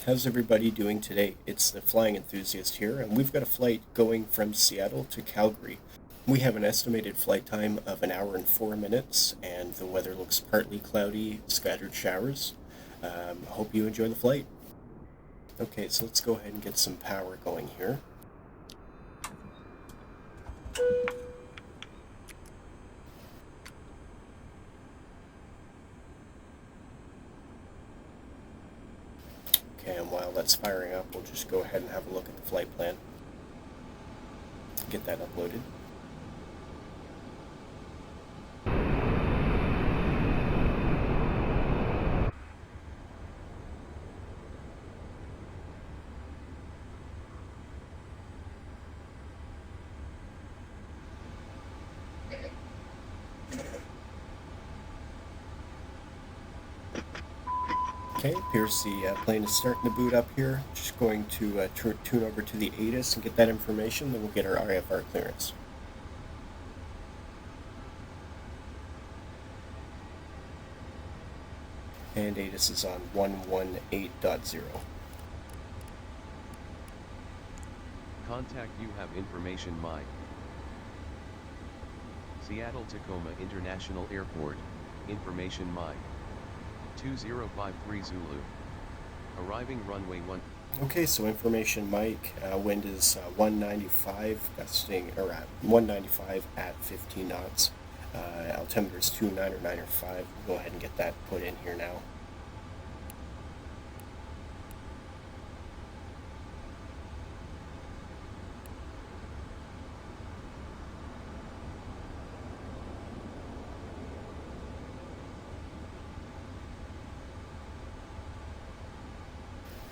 How's everybody doing today? It's the Flying Enthusiast here, and we've got a flight going from Seattle to Calgary. We have an estimated flight time of 1 hour and 4 minutes, and the weather looks partly cloudy, scattered showers. Hope you enjoy the flight. Okay, so let's go ahead and get some power going here. Okay, and while that's firing up, we'll just go ahead and have a look at the flight plan. Get that uploaded. Okay, appears the plane is starting to boot up here. Just going to tune over to the ATC and get that information, then we'll get our IFR clearance. And ATC is on 118.0. Contact you have information Mike. Seattle Tacoma International Airport, information Mike. 2053 Zulu. Arriving runway 1. Okay, so information Mike, wind is 195, gusting, or 195 at 15 knots. Altimeter is 29 or 9 or 5. We'll go ahead and get that put in here now.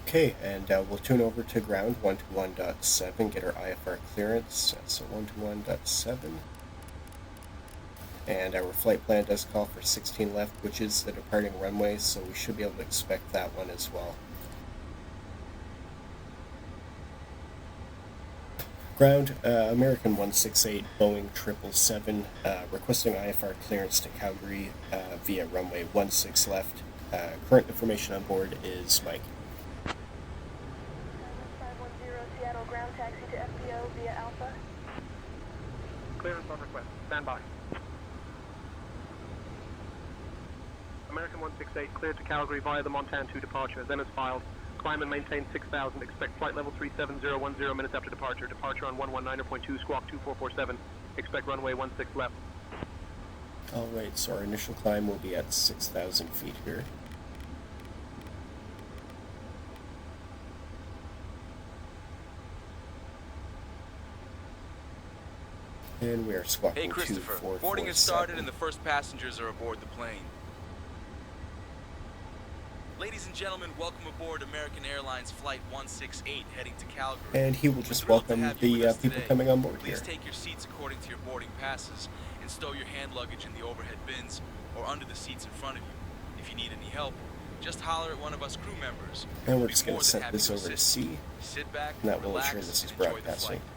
Okay, and we'll tune over to ground 121.7, get our IFR clearance, so 121.7. And our flight plan does call for 16 left, which is the departing runway, so we should be able to expect that one as well. Ground, American 168, Boeing 777, requesting IFR clearance to Calgary via runway 16 left. Current information on board is Mike. Seattle ground taxi to FBO via Alpha. Clearance on request. Stand by. American 168 cleared to Calgary via the Montana 2 departure. Then is filed. Climb and maintain 6,000. Expect flight level 37010 minutes after departure. Departure on 119.2 squawk 2447. Expect runway 16 left. Alright, so our initial climb will be at 6,000 feet here. And we are squawking 2447. Hey Christopher, boarding has started and the first passengers are aboard the plane. Ladies and gentlemen, welcome aboard American Airlines Flight 168 heading to Calgary. And he will just welcome the people today. coming on board Please here. take your seats according to your boarding passes and stow your hand luggage in the overhead bins or under the seats in front of you. If you need any help, just holler at one of us crew members. And we're just going to set this over to C, Sit back, and that will relax, ensure this is and enjoy the broadcasting. flight.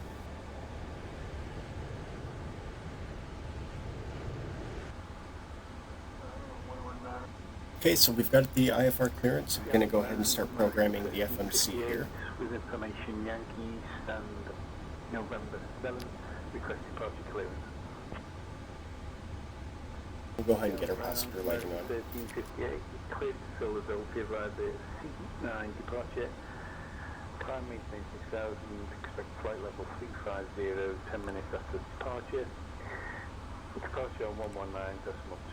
Okay, so we've got the IFR clearance. We're going to go ahead and start programming the FMC here. With information Yankees and November 7, request departure clearance. We'll go ahead and get our passenger lighting on. 1358, cleared to Philadelphia via the C9 departure. Climb maintain 6,000, expect flight level 350, 10 minutes after departure. Departure on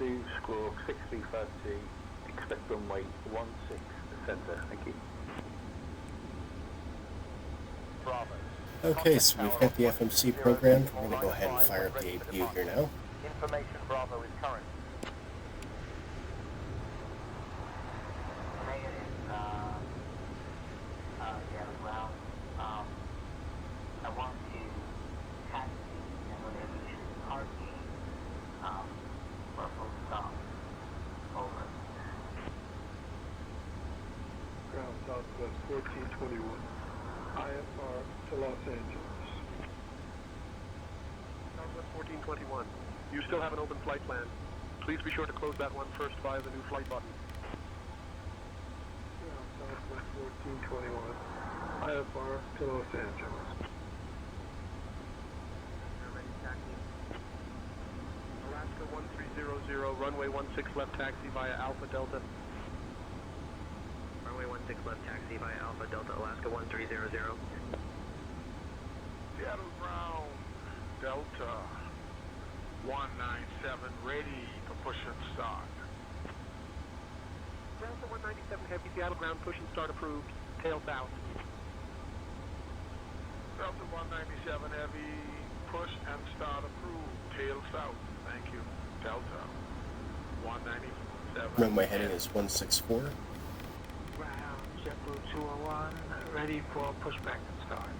119.2, squawk 6352. Expect runway 16 center. Thank you. Bravo. Okay, so we've got the FMC programmed. We're going to go ahead and fire up the APU here now. Information Bravo is current. I want to taxi and whatever you should parking, Russell stop. Over. Ground Southwest 1421, IFR to Los Angeles. Southwest 1421. You still have an open flight plan. Please be sure to close that one first via the new flight button. Ground Southwest 1421. to Los Angeles. Alaska 1300, runway 16 left taxi via Alpha Delta. Runway 16 left taxi via Alpha Delta, Alaska 1300. Seattle ground, Delta 197, ready for push and start. Delta 197 Heavy, Seattle ground, push and start approved, tail south. Delta 197 Heavy, push and start approved, tail south. Thank you. Delta 197. Runway heading is 164. Ground, JetBlue 201, ready for pushback and start.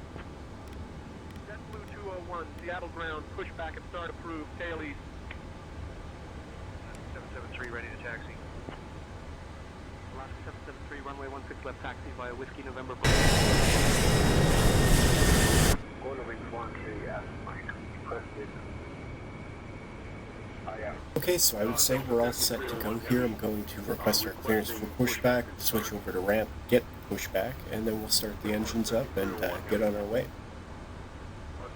JetBlue 201, Seattle ground, pushback and start approved, tail east. 773 ready to taxi. Alaska 773, runway 16 left taxi via Whiskey November. Quarter wing 13 at Mike. Requested. Okay, so I would say we're all set to go here. I'm going to request our clearance for pushback, switch over to ramp, get pushback, and then we'll start the engines up and get on our way.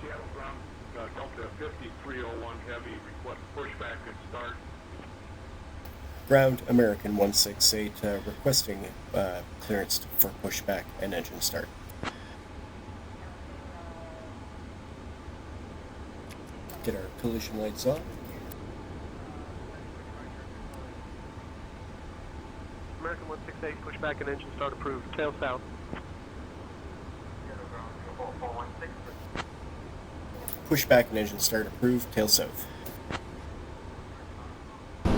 Seattle ground, Delta 5301 Heavy, request pushback and start. Ground, American 168, requesting clearance for pushback and engine start. Get our collision lights on. American 168, pushback and engine start approved, tail south. Pushback and engine start approved, tail south. Now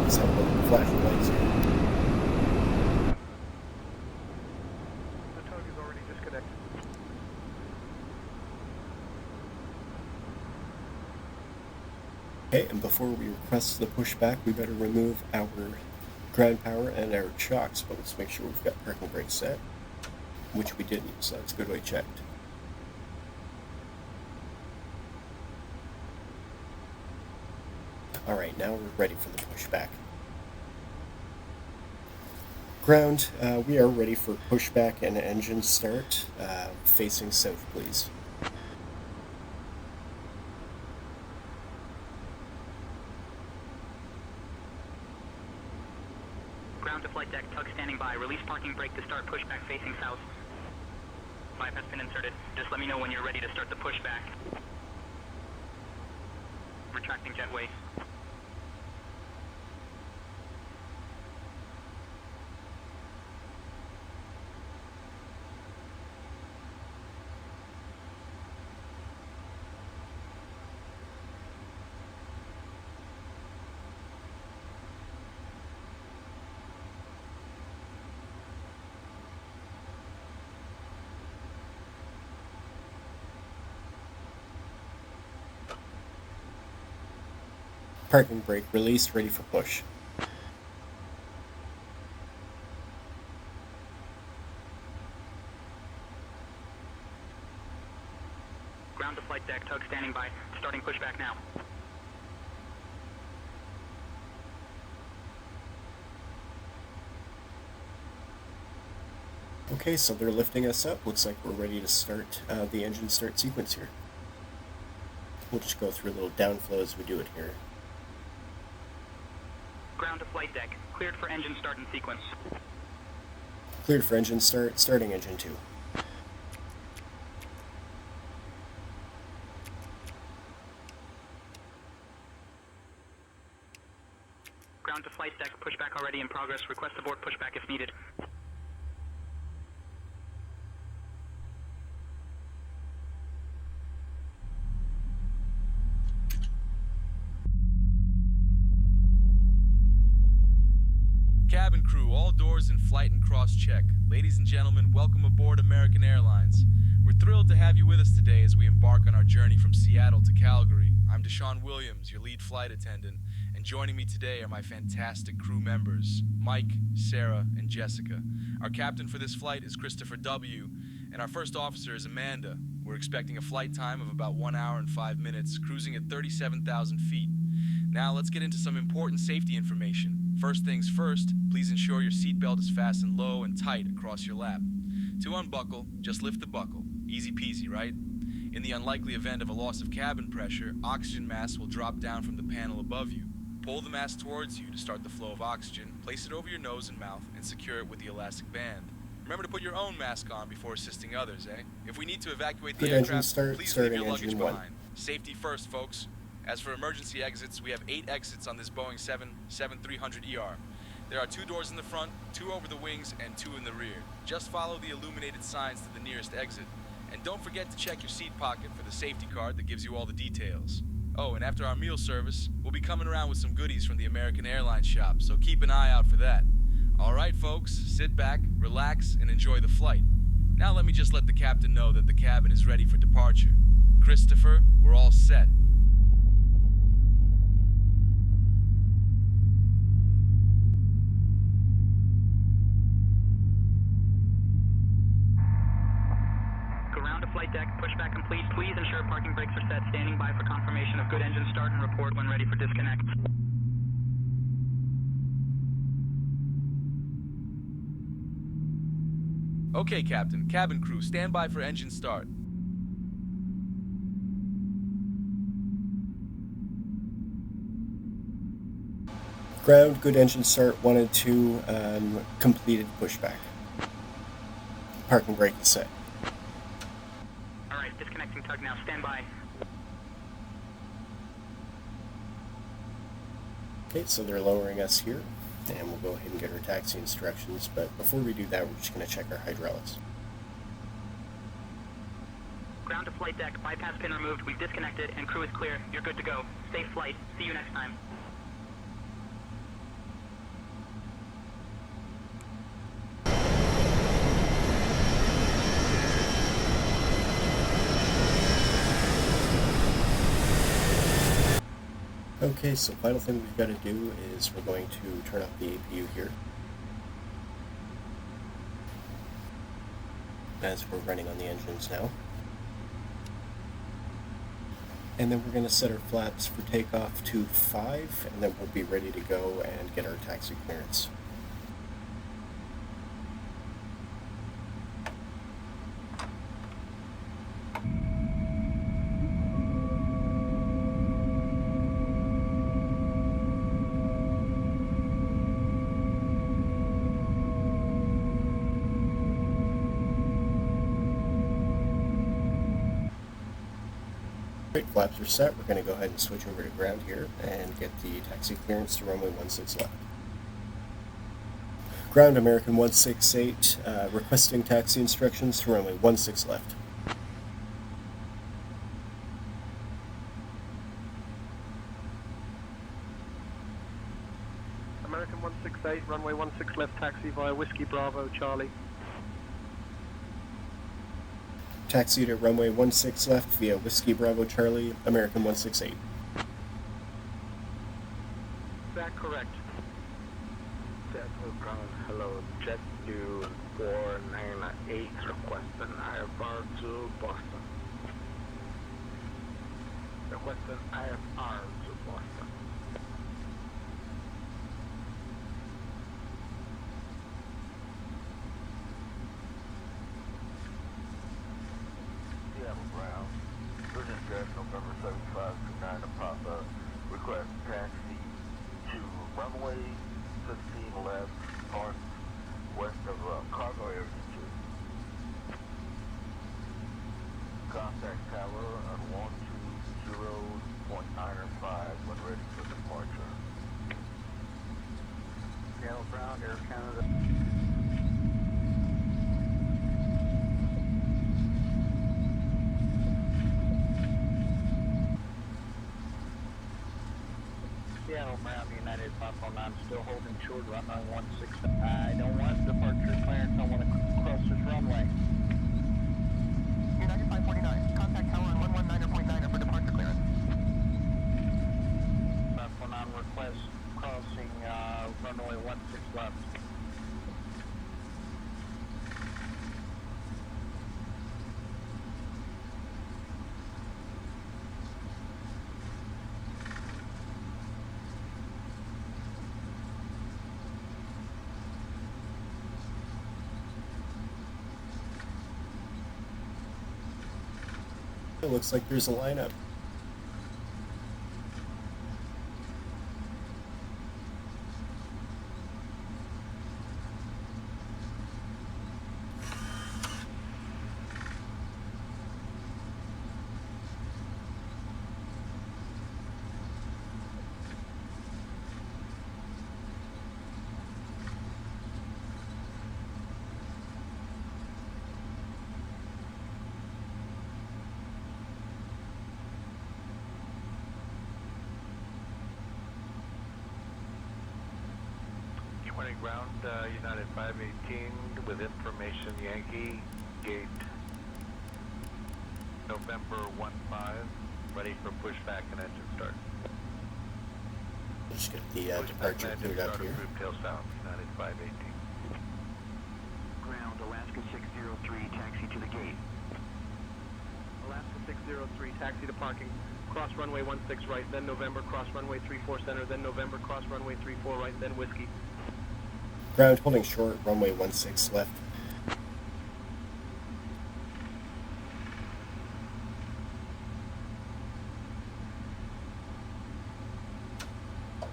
let's have the flashing lights here. The tug is already disconnected. Okay, and before we request the pushback, we better remove our ground power and our chocks, but let's make sure we've got parking brakes set, which we didn't, so that's good way checked. Alright, now we're ready for the pushback. Ground, we are ready for pushback and engine start, facing south, please. Ground to flight deck, tug standing by. Release parking brake to start pushback facing south. 5 has been inserted. Just let me know when you're ready to start the pushback. Retracting jetway. Parking brake released, ready for push. Ground to flight deck, tug standing by. Starting pushback now. Okay, so they're lifting us up. Looks like we're ready to start the engine start sequence here. We'll just go through a little downflow as we do it here. Ground to flight deck, cleared for engine start and sequence. Cleared for engine start, starting engine 2. Ground to flight deck, pushback already in progress. Request abort pushback if needed. Cabin crew, all doors in flight and cross-check. Ladies and gentlemen, welcome aboard American Airlines. We're thrilled to have you with us today as we embark on our journey from Seattle to Calgary. I'm Deshaun Williams, your lead flight attendant, and joining me today are my fantastic crew members, Mike, Sarah, and Jessica. Our captain for this flight is Christopher W., and our first officer is Amanda. We're expecting a flight time of about 1 hour and 5 minutes, cruising at 37,000 feet. Now let's get into some important safety information. First things first, please ensure your seatbelt is fastened low and tight across your lap. To unbuckle, just lift the buckle. Easy peasy, right? In the unlikely event of a loss of cabin pressure, oxygen masks will drop down from the panel above you. Pull the mask towards you to start the flow of oxygen, place it over your nose and mouth, and secure it with the elastic band. Remember to put your own mask on before assisting others, eh? If we need to evacuate the Good engine aircraft, start, please leave starting your luggage engine 1. behind. Safety first, folks. As for emergency exits, we have 8 exits on this Boeing 777-300-ER. There are 2 doors in the front, 2 over the wings, and 2 in the rear. Just follow the illuminated signs to the nearest exit. And don't forget to check your seat pocket for the safety card that gives you all the details. Oh, and after our meal service, we'll be coming around with some goodies from the American Airlines shop, so keep an eye out for that. All right, folks, sit back, relax, and enjoy the flight. Now let me just let the captain know that the cabin is ready for departure. Christopher, we're all set. Ground to flight deck, pushback complete. Please ensure parking brakes are set. Standing by for confirmation of good engine start and report when ready for disconnect. Okay, Captain. Cabin crew, stand by for engine start. Ground, good engine start, 1 and 2, completed pushback. Parking brake is set. Alright, disconnecting tug now. Stand by. Okay, so they're lowering us here, and we'll go ahead and get our taxi instructions, but before we do that, we're just going to check our hydraulics. Ground to flight deck, bypass pin removed. We've disconnected and crew is clear. You're good to go. Safe flight. See you next time. Okay, so final thing we've got to do is we're going to turn off the APU here, as we're running on the engines now. And then we're going to set our flaps for takeoff to 5, and then we'll be ready to go and get our taxi clearance. Great, flaps are set. We're going to go ahead and switch over to ground here and get the taxi clearance to runway 16 left. Ground, American 168, requesting taxi instructions to runway 16 left. American 168, runway 16 left, taxi via Whiskey Bravo, Charlie. Taxi to runway 16 left via Whiskey Bravo Charlie, American 168. Is that correct? Central ground, hello, Jet 2 498 requesting IFR to Boston. Requesting IFR to Boston. Seattle ground, British Jet November 7529 to Papa, request taxi to runway 15 left, north west of cargo area 2. Contact tower on 120.905 when ready for departure. Seattle ground, Air Canada. Seattle ground, United 509, still holding short runway 16. I don't want departure clearance, I want to cross this runway. United 549, contact tower on 119.9 for departure clearance. 549 request crossing runway 16 left. It looks like there's a lineup. Ground, United 518 with information Yankee, gate November 15, ready for pushback and engine start. Just get the departure cleared up here. Tail south, United 518. Ground, Alaska 603, taxi to the gate. Alaska 603, taxi to parking. Cross runway 16 right, then November, cross runway 34 center, then November, cross runway 34 right, then whiskey. Ground holding short, runway 16 left.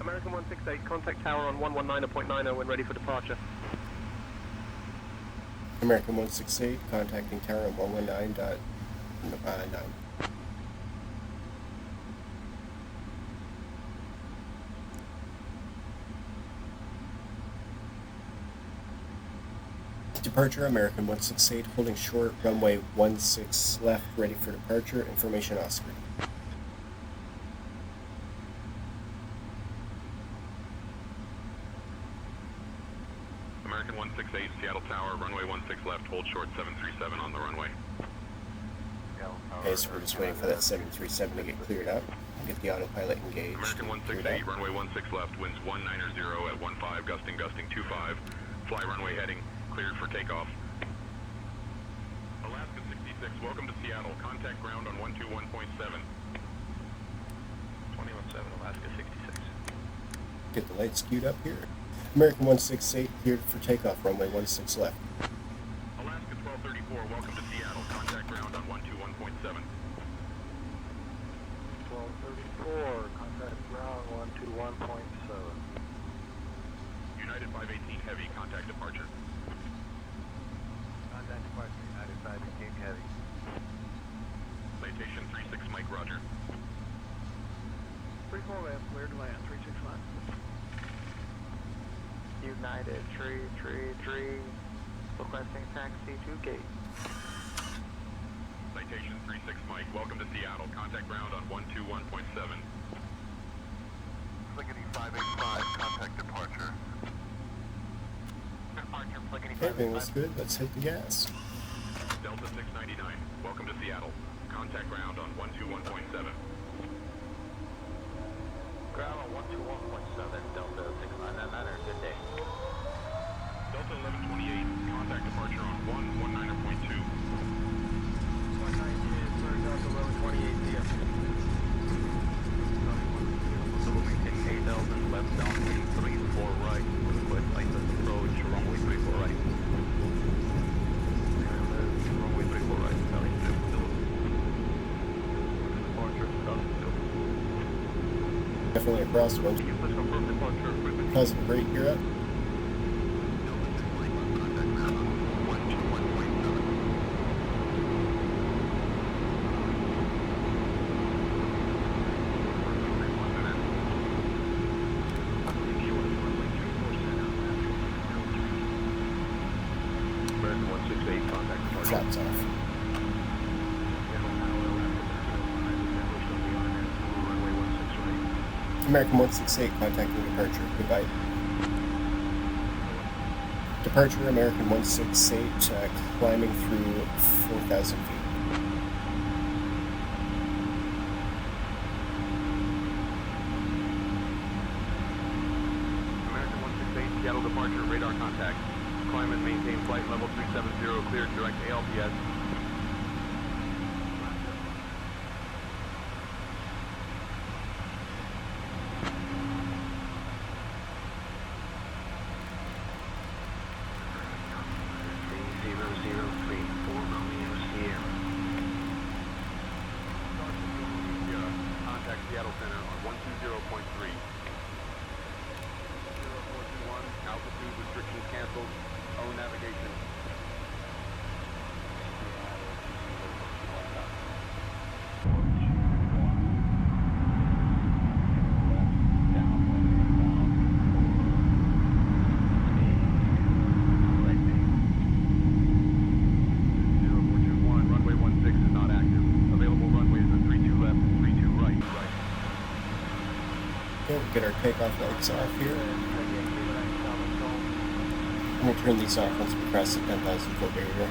American 168, contact tower on 119.90 when ready for departure. American 168, contacting tower on 119.9. Departure, American 168, holding short, runway 16 left, ready for departure. Information Oscar. American 168, Seattle Tower, runway 16 left, hold short 737 on the runway. Okay, so we're just waiting for that 737 to get cleared up. Get the autopilot engaged. American 168, runway 16 left, winds 190 at 15, gusting 25. Fly runway heading, cleared for takeoff. Alaska 66, welcome to Seattle. Contact ground on 121.7. 217, Alaska 66. Get the lights queued up here. American 168, cleared for takeoff, runway 16 left. Alaska 1234, welcome to Seattle. Contact ground on 121.7. 1234, contact ground 121.7. United 518 Heavy, contact departure. Contact departure, United 518 Heavy. Citation 36 Mike, roger. 34 left, cleared to land, 369. United 333, requesting taxi to gate. Citation 36 Mike, welcome to Seattle. Contact ground on 121.7. Pliggity 585, contact departure. Departure, Pliggity Okay, everything looks good. Let's hit the gas. Delta 699, welcome to Seattle. Contact ground on 121.7. Ground on 121.7, Delta 699, good day. Delta 1128, contact departure on 119.2. 119 is for Delta 1128 here. Maintain 8000 left down 34 right, request license approach, runway 34 right. Runway 34 right, Valley 2. Departure, Valley 2. Definitely across one. Can you please confirm departure equipment? Positive rate, you're up. American 168, contact departure. Flaps off. Runway 16 right. American 168, contacting departure. Goodbye. Departure, American 168, climbing through 4,000 feet. American 168, Seattle departure, radar contact. Climb and maintain flight level 370, cleared direct ALPS. is canceled. O navigation. Okay, we'll get our takeoff lights off here. And we'll turn these off once we cross the 10,000 foot barrier.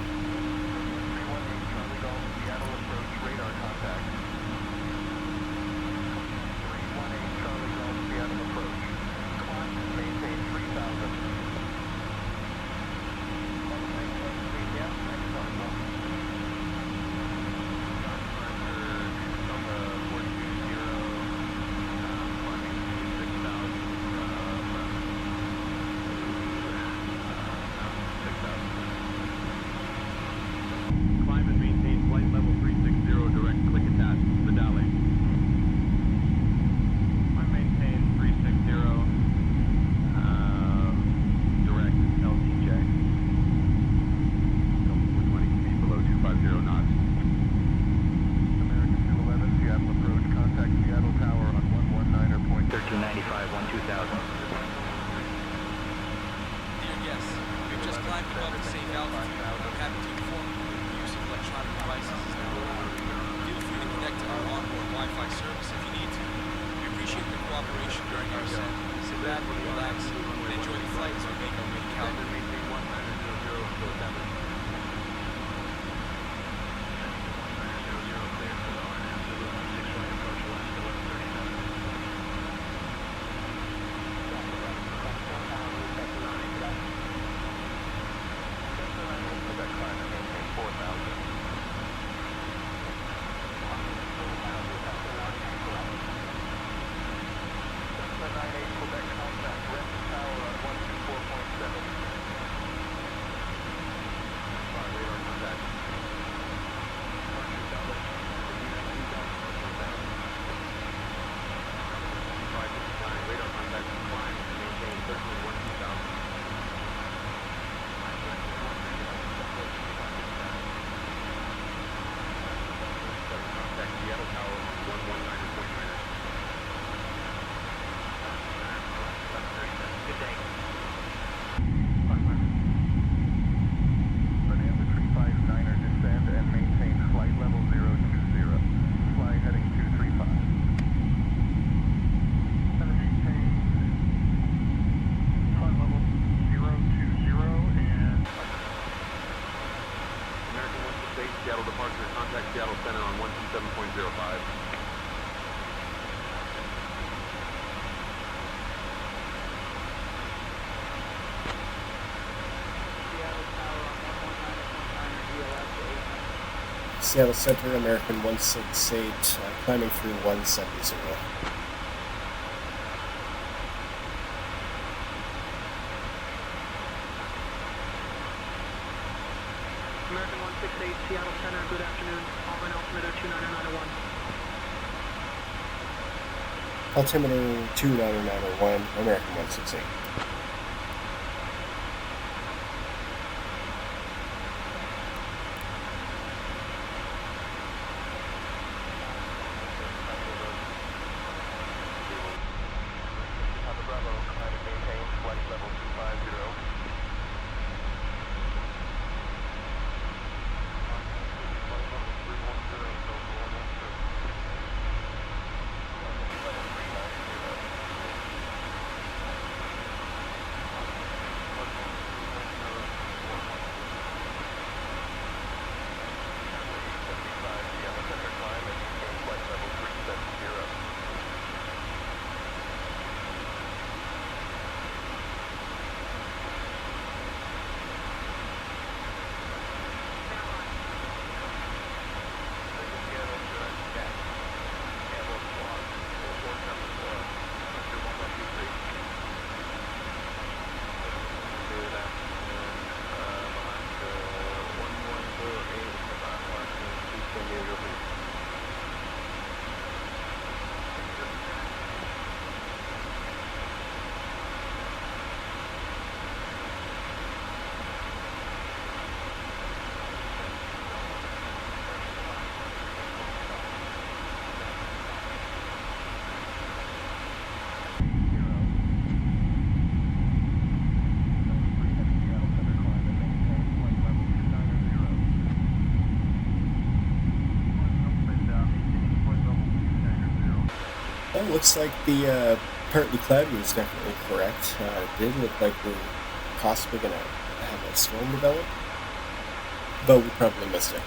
Seattle departure, contact Seattle Center on 127.05. Seattle Center, American 168, climbing through 170. American 168, Seattle Center, good afternoon. Allman altimeter 29901. Altimeter 29901, American 168. looks like the partly cloudy was definitely correct. It did look like we're possibly going to have a storm develop, but we probably missed it.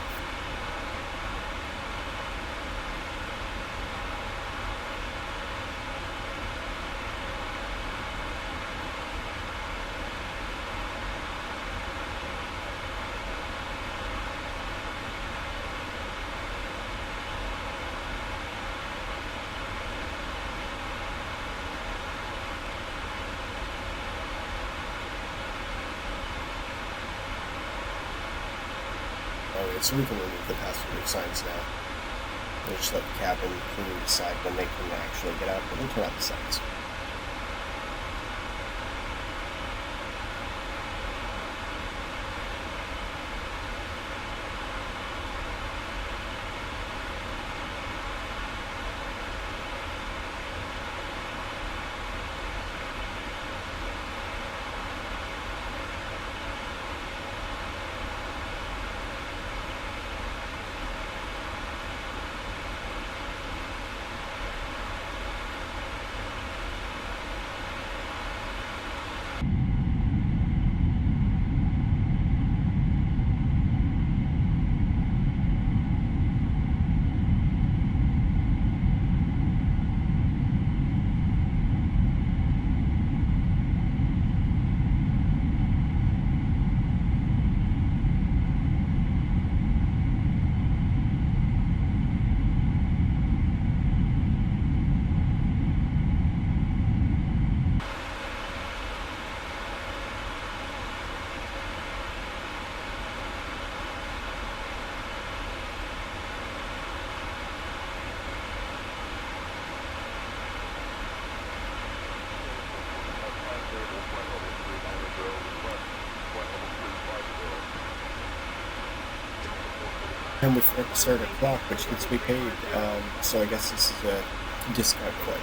Okay, so we can remove the passenger signs now. We'll just let the cabin crew decide when they can actually get out, but we'll turn off the signs. And we forgot to start a clock, which gets me paid, so I guess this is a discount flight.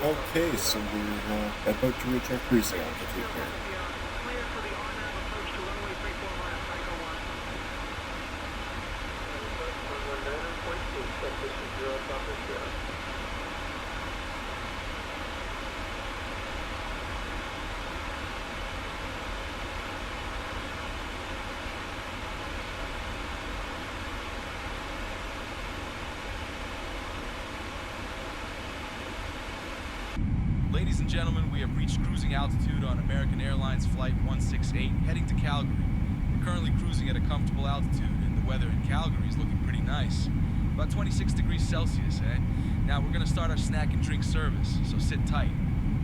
Okay, so we're about to reach our cruising altitude here. Ladies and gentlemen, we have reached cruising altitude on American Airlines Flight 168, heading to Calgary. We're currently cruising at a comfortable altitude, and the weather in Calgary is looking pretty nice. About 26 degrees Celsius, eh? Now we're gonna start our snack and drink service, so sit tight.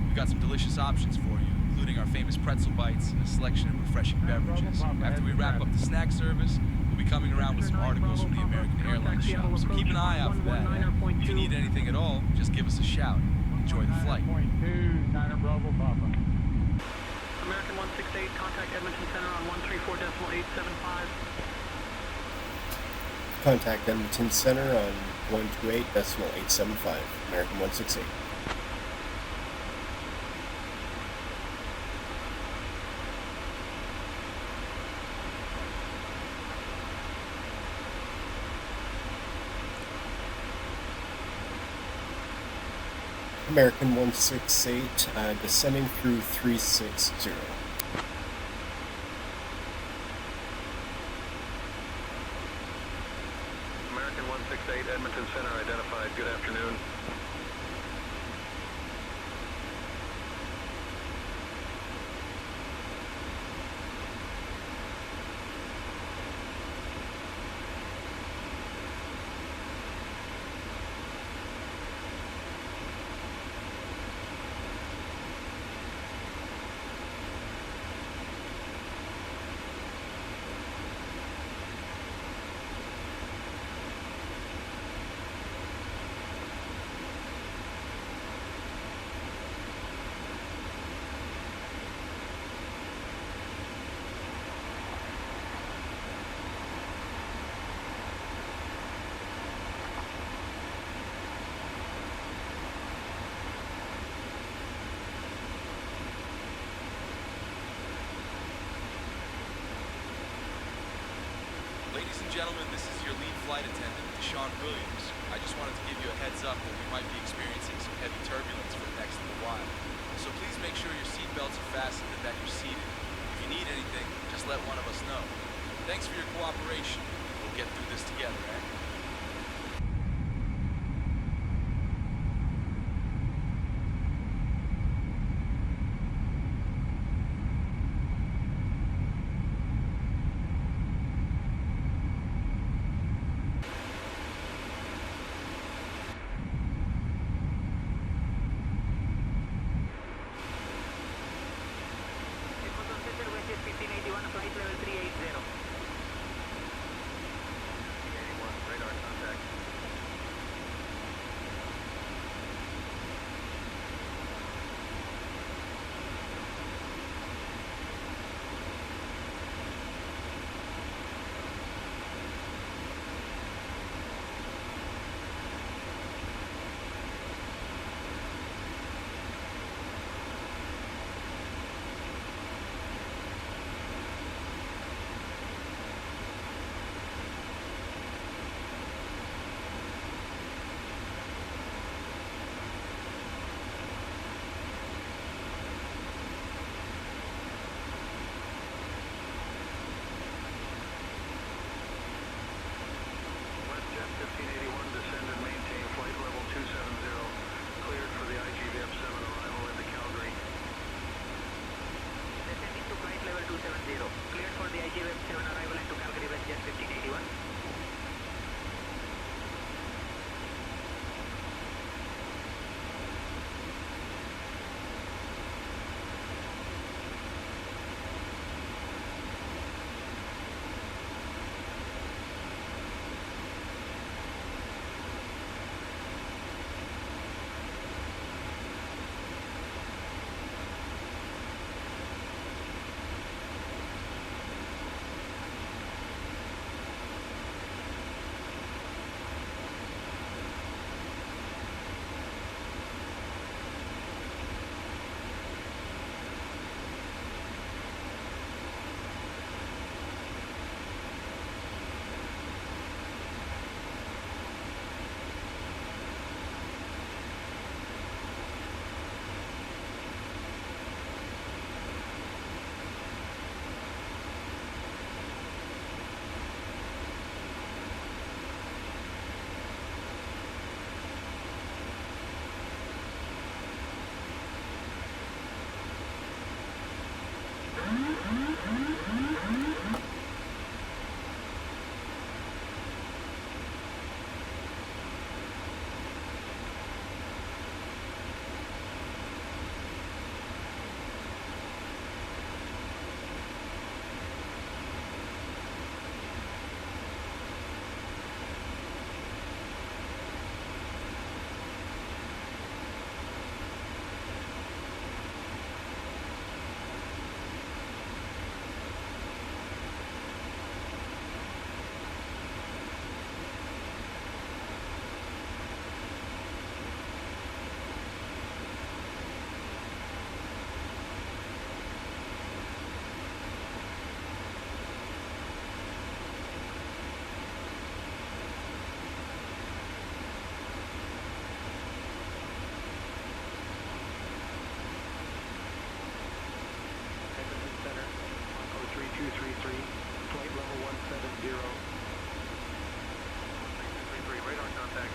We've got some delicious options for you, including our famous pretzel bites and a selection of refreshing beverages. After we wrap up the snack service, we'll be coming around with some articles from the American Airlines shop, so keep an eye out for that, eh? If you need anything at all, just give us a shout. Enjoy the flight. American 168, contact Edmonton Center on 134.875. Contact Edmonton Center on 128.875. American 168. American 168, descending through 360. American 168, Edmonton Center identified. Good afternoon. Ladies and gentlemen, this is your lead flight attendant, Sean Williams. I just wanted to give you a heads up that we might be experiencing some heavy turbulence for the next little while. So please make sure your seatbelts are fastened and that you're seated. If you need anything, just let one of us know. Thanks for your cooperation. We'll get through this together, eh? Flight level 380. Cleared for the IG Web 7 arrival into Calgary WestJet 1581. Flight level 170. 3233, radar contact.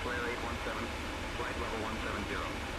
Flare 817, flight level 170.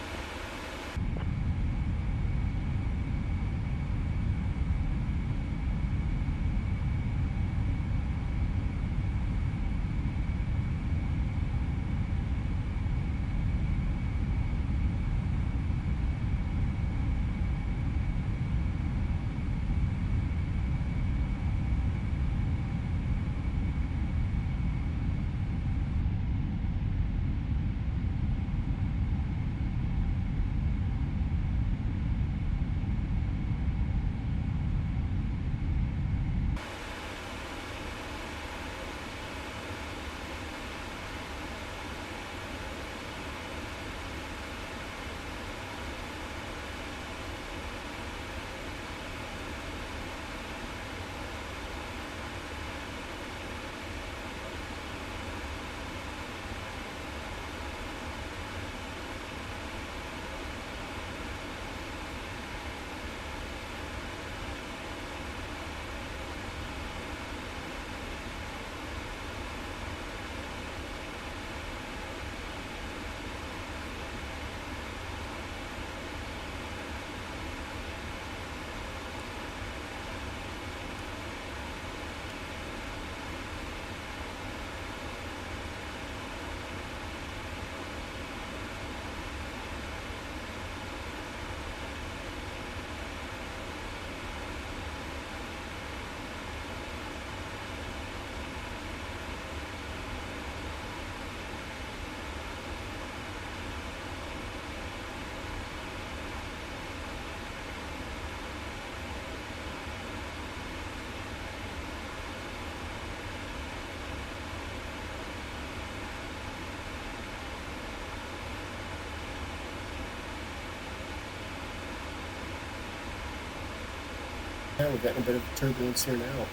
Yeah, we're getting a bit of turbulence here now.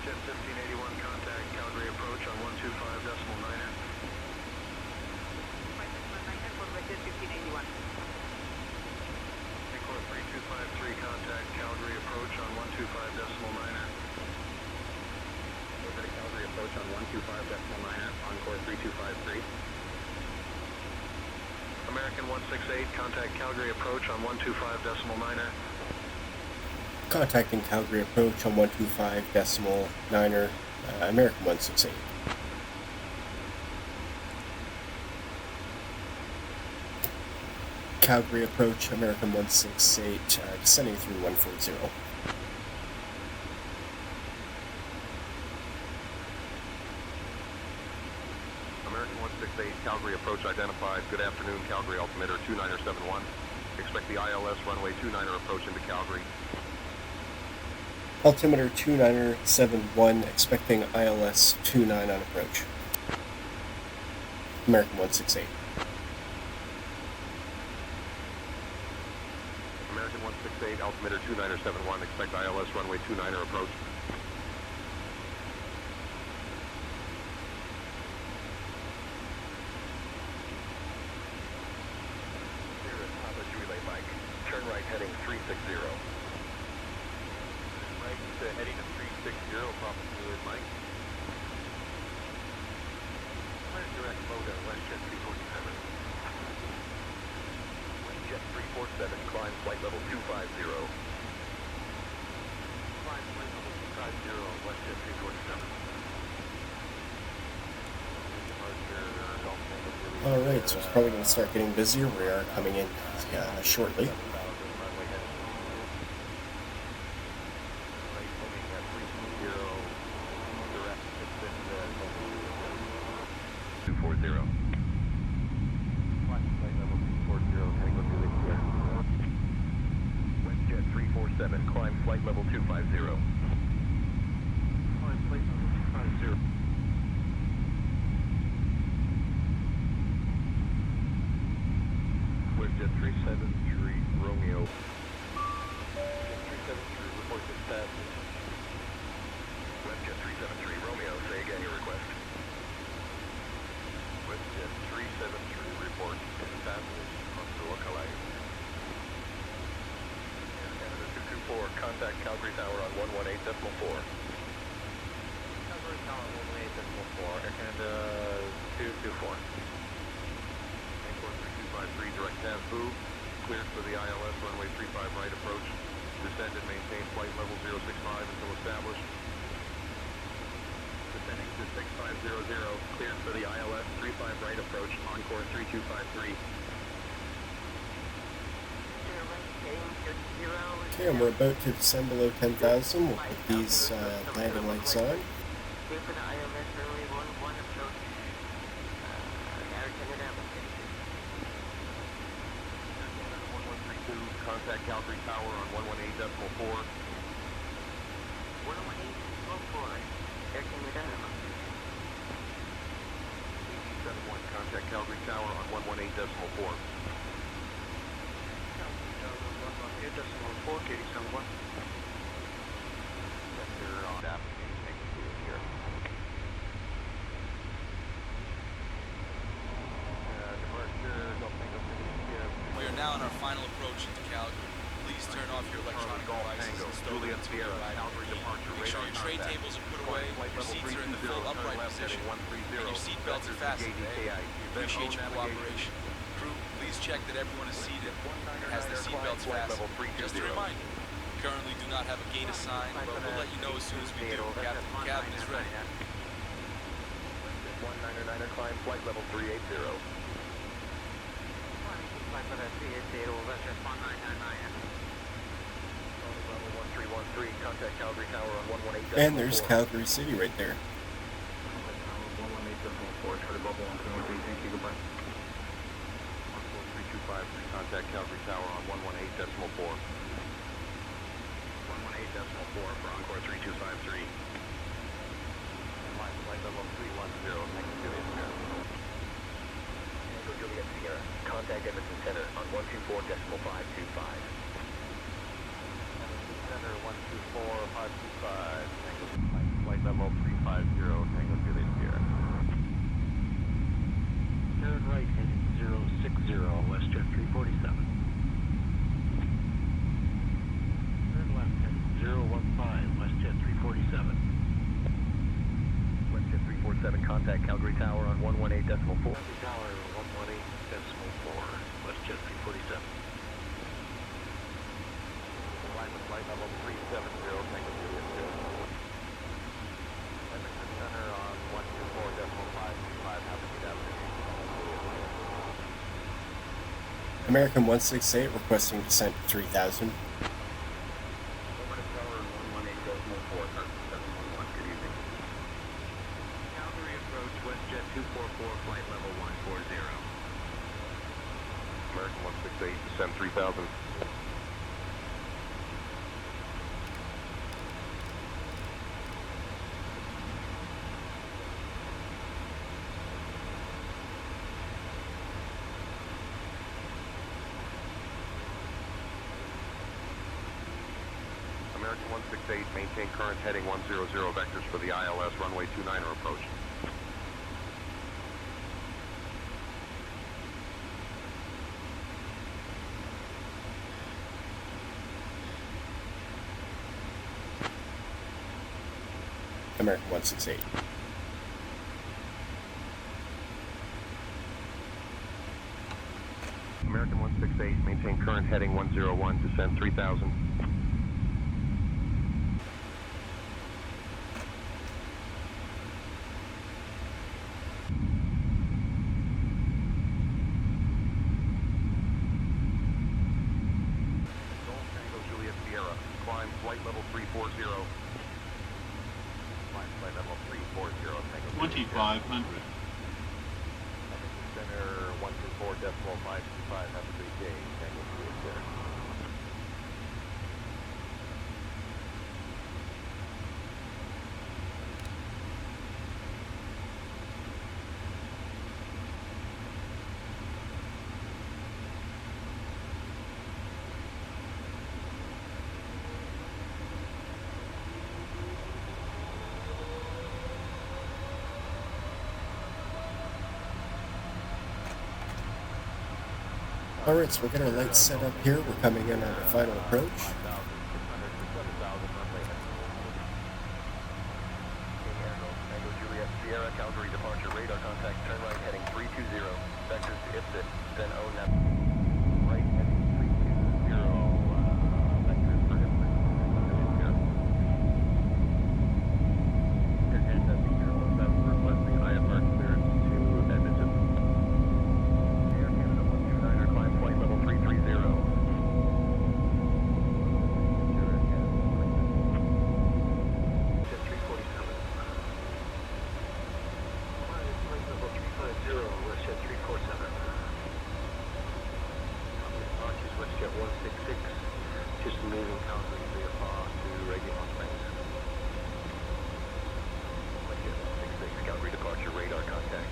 WestJet 1581, contact Calgary approach on 125.9er. WestJet 1581. Encore 3253, contact Calgary approach on 125.9er. Over to Calgary approach on 125.9er, Encore 3253. American 168, contact Calgary approach on 125.9er. Contacting Calgary approach on 125.9er, American 168. Calgary approach, American 168, descending through 140. American 168, Calgary approach identified. Good afternoon, Calgary altimeter 2971. Expect the ILS runway 29er approach into Calgary. Altimeter 2971, expecting ILS 29 on approach. American 168. American 168, altimeter 2971, expect ILS runway 29er approach. Here is Papa Relay Mike. Turn right heading 360. Right heading to 360, Papa Relay Mike. Clear direct mode on WestJet 347. WestJet 347, climb flight level 250. Climb flight level 250, WestJet 347. Alright, so it's probably going to start getting busier. We are coming in shortly. Climb flight level 250. Climb flight level 250. WestJet 373 Romeo. WestJet 373 report dispatch. WestJet 373 Romeo, say again your request. WestJet 373 report dispatch on TO CALGARY. Contact Calgary Tower on 118.4. Calgary Tower 118.4, Air Canada 224. Encore 3253, direct Tavu, cleared for the ILS runway 35 right approach. Descend and maintain flight level 065 until established. Descending to 6500, cleared for the ILS 35 right approach, Encore 3253. Okay, and we're about to descend below 10,000. We'll put these landing lights on. Clear for the ILS runway 11 approach. Air Canada 1132, contact Calgary Tower on 118.4. 118.4. Air Canada. 1871, contact Calgary Tower on 118.4. 8.4, Katie 71. Vector on application, making clear here. Departure, Delta Tango here. We are now on our final approach into Calgary. Please turn off your electronic devices and stow them into your arrival key. Make sure your tray tables are put away, your seats are in the full upright position, and your seatbelts are fastened. We appreciate your cooperation. Crew, please check that everyone is seated and has their seatbelts fastened. Just a reminder, we currently do not have a gate assigned, but we'll let you know as soon as we do. Captain, the cabin is ready. 199er, climb flight level 380. Flight level 380, WestJet 1999. Level 1313, contact Calgary Tower on 118.4. And there's Calgary City right there. 118.4, try to bubble on 213, thank you, goodbye. 14325, contact Calgary Tower on 118.4. 118.4 for Encore 3253. Flight level 310, thank you, Juliet Sierra. Tango Juliet Sierra, contact Edmonton Center on 124.525. Edmonton Center 124.525, Tango, flight level 350, Tango Juliet Sierra. Turn right heading 060, WestJet 347. Turn left heading 015, WestJet 347. WestJet 347, contact Calgary Tower on 118.4. Calgary Tower 118.4, WestJet 347. Line with flight level 370, Tango Juliet Sierra. Edmonton Center on 124.525, have a good afternoon. American 168 requesting descent 3000. Overhead Tower 118.4, Carson 711, good evening. Calgary approach, WestJet 244, flight level 140. American 168, descend 3000. American 168, maintain current heading 100, vectors for the ILS, runway 29er approach. American 168. American 168, maintain current heading 101, descend 3000. Tango Juliet Sierra, climb flight level 340. Climb flight level 340, Tango 2500. Center 124.525, have a great day, Tango Juliet Sierra. Alright, so we're getting our lights set up here. We're coming in on the final approach. Tango Juliet Sierra, Calgary departure, radar contact, turn right heading 320, vectors to IFSIT, then ONEP. Right heading 320, vectors for IFSIT. Air Canada Sierra 17 requesting IFR clearance to Edmonton. Air Canada 129er, climb flight level 330. Jet 347. Flight level 350, WestJet 347. Departures WestJet 166, just moving Calgary VFR to regular space. WestJet 166, Calgary departure, radar contact.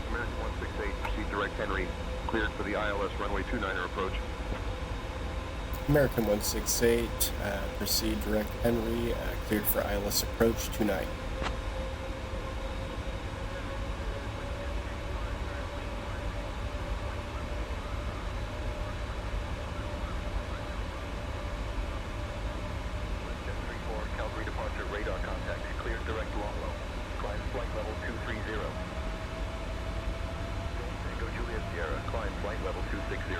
American 168, proceed direct Henry, cleared for the ILS runway 29er approach. American 168, proceed direct Henry, cleared for ILS approach 29. WestJet 34, Calgary departure, radar contact, cleared direct Longlow. Climb flight level 230. Tango Juliet Sierra, climb flight level 260.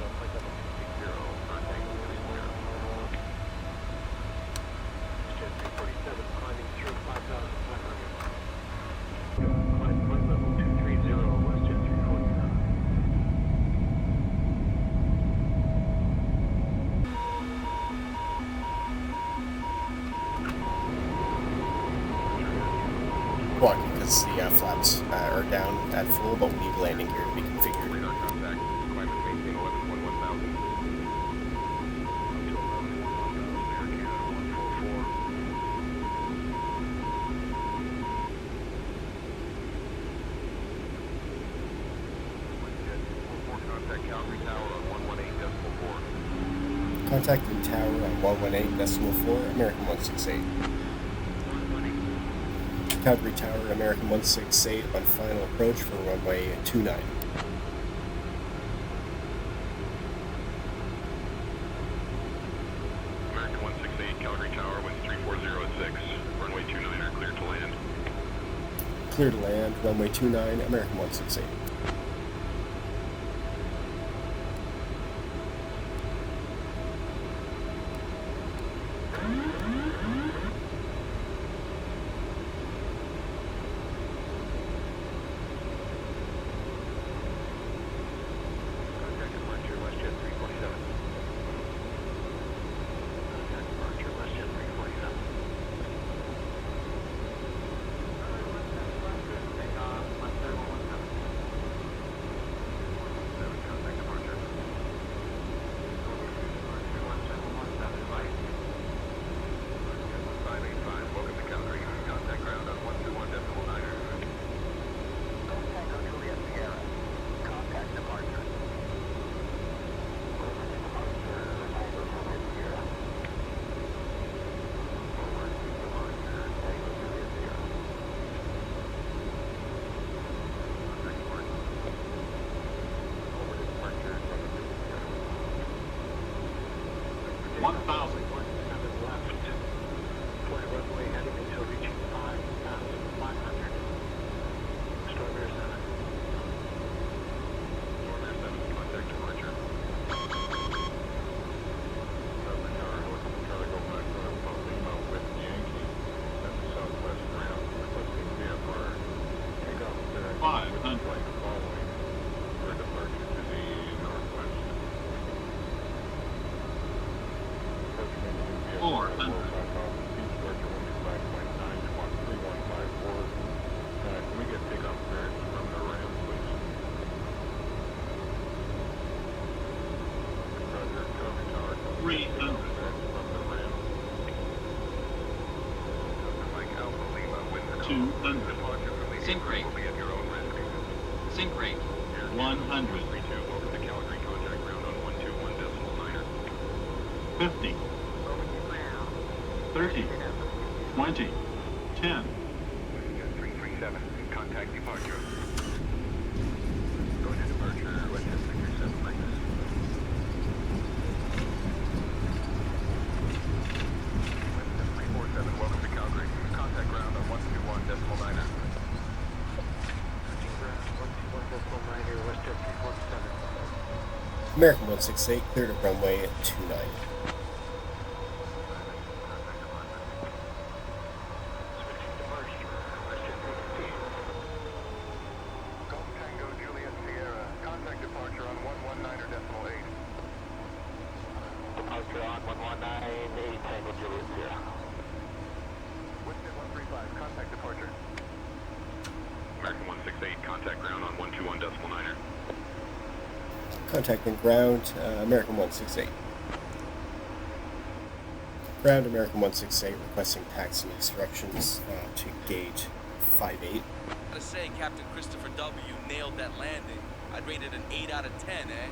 Flight level 260 for Tango Juliet Sierra. Jet 347 climbing through 5,500. Climb flight level 230, WestJet 347. Walking because the flaps are down at full, but we need landing gear to be configured. Radar contact, climb and maintain 11.1000. Air Canada 144. WestJet 244, contact Calgary Tower on 118.4. Contacting tower on 118.4, American 168. Calgary Tower, American 168 on final approach for runway 29. American 168, Calgary Tower, wind 340 at 6, runway 29 are clear to land. Clear to land, runway 29, American 168. Sync rate. Sync rate. 100. 50. 30. 20. 10. 337, contact departure. Go ahead, departure, Western 337 minus. Western 347, welcome to Calgary. Contact ground on 121.9er. American 168, cleared at runway 29. Contacting ground, American 168. Ground, American 168, requesting taxi instructions to gate 58. Gotta say, Captain Christopher W. nailed that landing. I'd rate it an 8 out of 10, eh?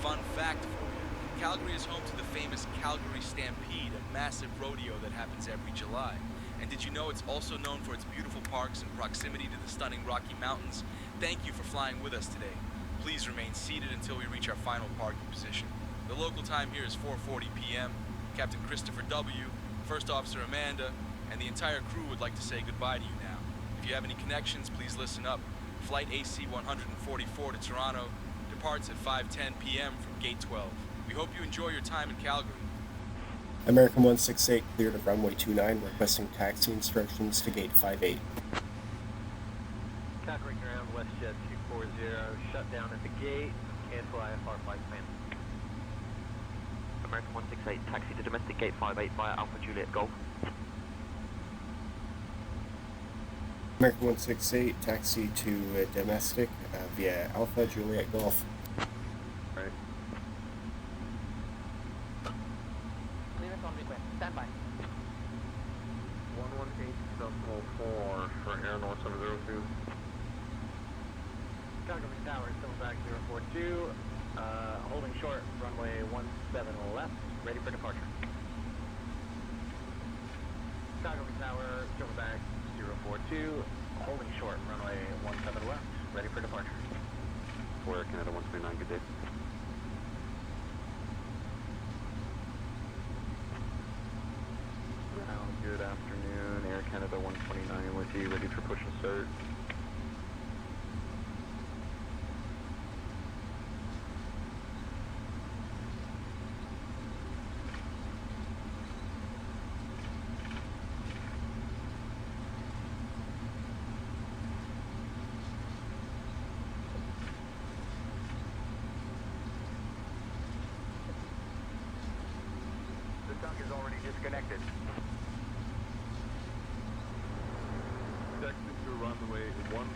Fun fact for you. Calgary is home to the famous Calgary Stampede, a massive rodeo that happens every July. And did you know it's also known for its beautiful parks and proximity to the stunning Rocky Mountains? Thank you for flying with us today. Please remain seated until we reach our final parking position. The local time here is 4:40 p.m. Captain Christopher W., First Officer Amanda, and the entire crew would like to say goodbye to you now. If you have any connections, please listen up. Flight AC 144 to Toronto departs at 5:10 p.m. from Gate 12. We hope you enjoy your time in Calgary. American 168, cleared of runway 29, requesting taxi instructions to gate 58. Calgary ground, WestJet 240, shut down at the gate, cancel IFR flight plan. American 168, taxi to domestic gate 58 via Alpha Juliet Golf. American 168, taxi to domestic via Alpha Juliet Golf. Right. Clearance on request. Stand by. 118.4 for Air North 702. Calgary Tower, still back 042, holding short. short, runway 17 left, ready for departure. Calgary Tower, silverback 042, holding short, runway 17 left, ready for departure. For Air Canada 129, good day. Good afternoon, Air Canada 129 with you, ready for push and start. The tongue is already disconnected. Taxi to runway 11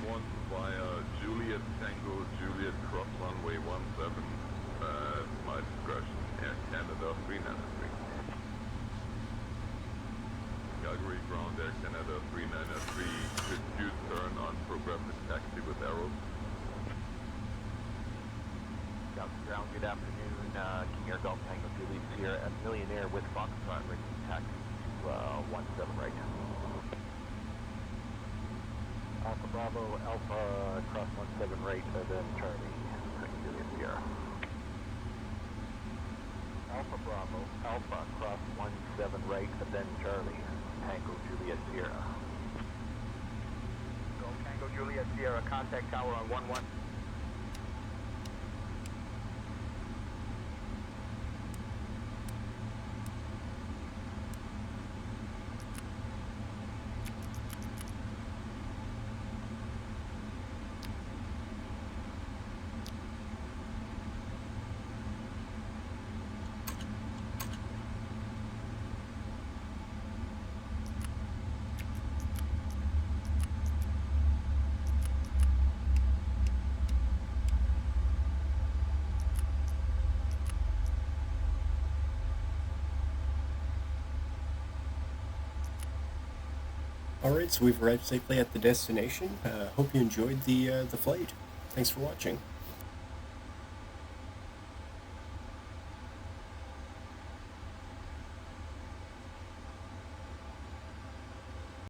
via Juliet Tango, Juliet Cross runway 17, my discretion, Air Canada 393. Calgary ground, Air Canada 393, could you turn on progressive taxi with arrows? Calgary ground, good afternoon, King Air Golf Tango Juliet Sierra at Millionaire with Foxtrot, ready to taxi to 17 right now. Alpha Bravo, Alpha cross 17 right, then Charlie, Juliet Sierra. Alpha Bravo, Alpha cross 17 right, then Charlie, Tango Juliet Sierra. Go Tango Juliet Sierra, contact tower on 11. Alright, so we've arrived safely at the destination. Hope you enjoyed the flight. Thanks for watching.